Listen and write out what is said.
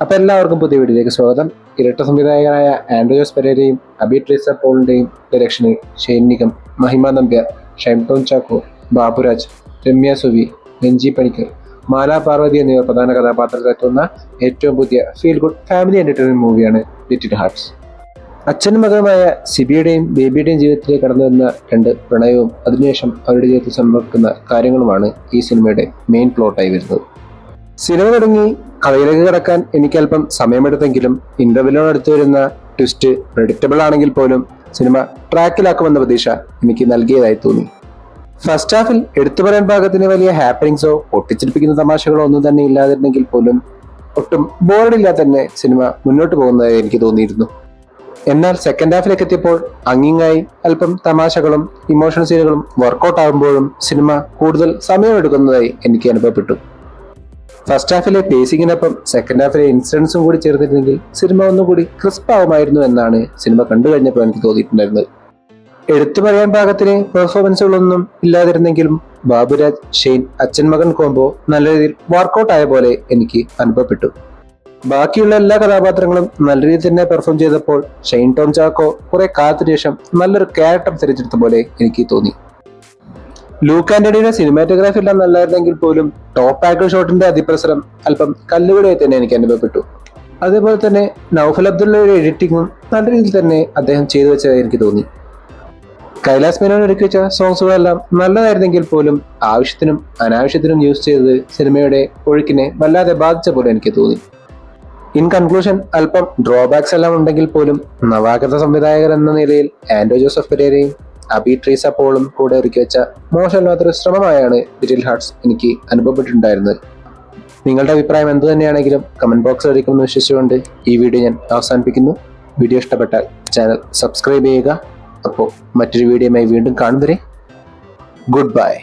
അപ്പോൾ എല്ലാവർക്കും പുതിയ വീഡിയോയിലേക്ക് സ്വാഗതം. ഇരട്ട സംവിധായകരായ ആൻഡ്രൂ ജോസ് പെരേരയും അബി ട്രീസ പോളിന്റെയും ഡയറക്ഷനിൽ ഷെയ്ൻ നിഗം, മഹിമ നമ്പ്യാർ, ഷൈൻ ടോം ചാക്കോ, ബാബുരാജ്, രമ്യ സുവി, രഞ്ജി പണിക്കർ, മാല പാർവതി എന്നിവർ പ്രധാന കഥാപാത്രത്തിലെത്തുന്ന ഏറ്റവും പുതിയ ഫീൽ ഗുഡ് ഫാമിലി എന്റർടൈൻമെന്റ് മൂവിയാണ് ലിറ്റിൽ ഹാർട്ട്സ്. അച്ഛനും മകനുമായ സിബിയുടെയും ബേബിയുടെയും ജീവിതത്തിലേക്ക് കടന്നു വരുന്ന രണ്ട് പ്രണയവും അതിനുശേഷം അവരുടെ ജീവിതത്തിൽ സംഭവിക്കുന്ന കാര്യങ്ങളുമാണ് ഈ സിനിമയുടെ മെയിൻ പ്ലോട്ടായി വരുന്നത്. സിനിമ തുടങ്ങി കഥയിലേക്ക് കടക്കാൻ എനിക്ക് അല്പം സമയമെടുത്തെങ്കിലും ഇന്റർവെല്ലിനോട് അടുത്ത് വരുന്ന ട്വിസ്റ്റ് പ്രെഡിക്റ്റബിൾ ആണെങ്കിൽ പോലും സിനിമ ട്രാക്കിലാക്കുമെന്ന പ്രതീക്ഷ എനിക്ക് നൽകിയതായി തോന്നി. ഫസ്റ്റ് ഹാഫിൽ എടുത്തു പറയാൻ പാകത്തിന് വലിയ ഹാപ്പനിങ്സോ പൊട്ടിച്ചിരിപ്പിക്കുന്ന തമാശകളോ ഒന്നും തന്നെ ഇല്ലാതിരുന്നെങ്കിൽ പോലും ഒട്ടും ബോർഡില്ലാതെ തന്നെ സിനിമ മുന്നോട്ട് പോകുന്നതായി എനിക്ക് തോന്നിയിരുന്നു. എന്നാൽ സെക്കൻഡ് ഹാഫിലേക്ക് എത്തിയപ്പോൾ അങ്ങിങ്ങായി അല്പം തമാശകളും ഇമോഷണൽ സീനുകളും വർക്കൗട്ട് ആകുമ്പോഴും സിനിമ കൂടുതൽ സമയമെടുക്കുന്നതായി എനിക്ക് അനുഭവപ്പെട്ടു. ഫസ്റ്റ് ഹാഫിലെ പേസിങ്ങിനൊപ്പം സെക്കൻഡ് ഹാഫിലെ ഇൻസിഡൻസും കൂടി ചേർത്തിരുന്നെങ്കിൽ സിനിമ ഒന്നുകൂടി ക്രിസ്പ് ആവുമായിരുന്നു എന്നാണ് സിനിമ കണ്ടു കഴിഞ്ഞപ്പോൾ എനിക്ക് തോന്നിയിട്ടുണ്ടായിരുന്നത്. എടുത്തു പറയാൻ പാകത്തിന് പെർഫോമൻസുകളൊന്നും ഇല്ലാതിരുന്നെങ്കിലും ബാബുരാജ്, ഷെയ്ൻ, അച്ഛൻ മകൻ കോംബോ നല്ല രീതിയിൽ വർക്കൗട്ട് ആയ പോലെ എനിക്ക് അനുഭവപ്പെട്ടു. ബാക്കിയുള്ള എല്ലാ കഥാപാത്രങ്ങളും നല്ല രീതിയിൽ തന്നെ പെർഫോം ചെയ്തപ്പോൾ ഷൈൻ ടോം ചാക്കോ കുറെ കാലത്തിന് ശേഷം നല്ലൊരു ക്യാരക്ടർ തിരഞ്ഞെടുത്ത പോലെ എനിക്ക് തോന്നി. ലൂക്ക് ആന്റണിയുടെ സിനിമാറ്റോഗ്രാഫി എല്ലാം നല്ലായിരുന്നെങ്കിൽ പോലും ടോപ്പ് ആംഗിൾ ഷോട്ടിന്റെ അതിപ്രസരം അല്പം കല്ലുകടിയായി തന്നെ എനിക്ക് അനുഭവപ്പെട്ടു. അതേപോലെ തന്നെ നൗഫൽ അബ്ദുള്ളയുടെ എഡിറ്റിങ്ങും നല്ല രീതിയിൽ തന്നെ അദ്ദേഹം ചെയ്തു വെച്ചതായി എനിക്ക് തോന്നി. കൈലാസ് മേനോൻ ഒരുക്കി വെച്ച സോങ്സുകളെല്ലാം നല്ലതായിരുന്നെങ്കിൽ പോലും ആവശ്യത്തിനും അനാവശ്യത്തിനും യൂസ് ചെയ്തത് സിനിമയുടെ ഒഴുക്കിനെ വല്ലാതെ ബാധിച്ച പോലെ എനിക്ക് തോന്നി. ഇൻ കൺക്ലൂഷൻ, അല്പം ഡ്രോബാക്സ് എല്ലാം ഉണ്ടെങ്കിൽ പോലും നവാഗത സംവിധായകർ എന്ന നിലയിൽ ആൻഡ്രൂ ജോസഫ് പെരേരയും അബി ട്രീസ പോളും കൂടെ ഒരുക്കി വെച്ച മോശമല്ലാത്തൊരു ശ്രമമായാണ് ലിറ്റിൽ ഹാർട്ട്സ് എനിക്ക് അനുഭവപ്പെട്ടിട്ടുണ്ടായിരുന്നത്. നിങ്ങളുടെ അഭിപ്രായം എന്ത് തന്നെയാണെങ്കിലും കമന്റ് ബോക്സിൽ അറിയിക്കുമെന്ന് വിശ്വസിച്ചുകൊണ്ട് ഈ വീഡിയോ ഞാൻ അവസാനിപ്പിക്കുന്നു. വീഡിയോ ഇഷ്ടപ്പെട്ടാൽ ചാനൽ സബ്സ്ക്രൈബ് ചെയ്യുക. അപ്പോൾ മറ്റൊരു വീഡിയോയുമായി വീണ്ടും കാണും വരെ ഗുഡ് ബൈ.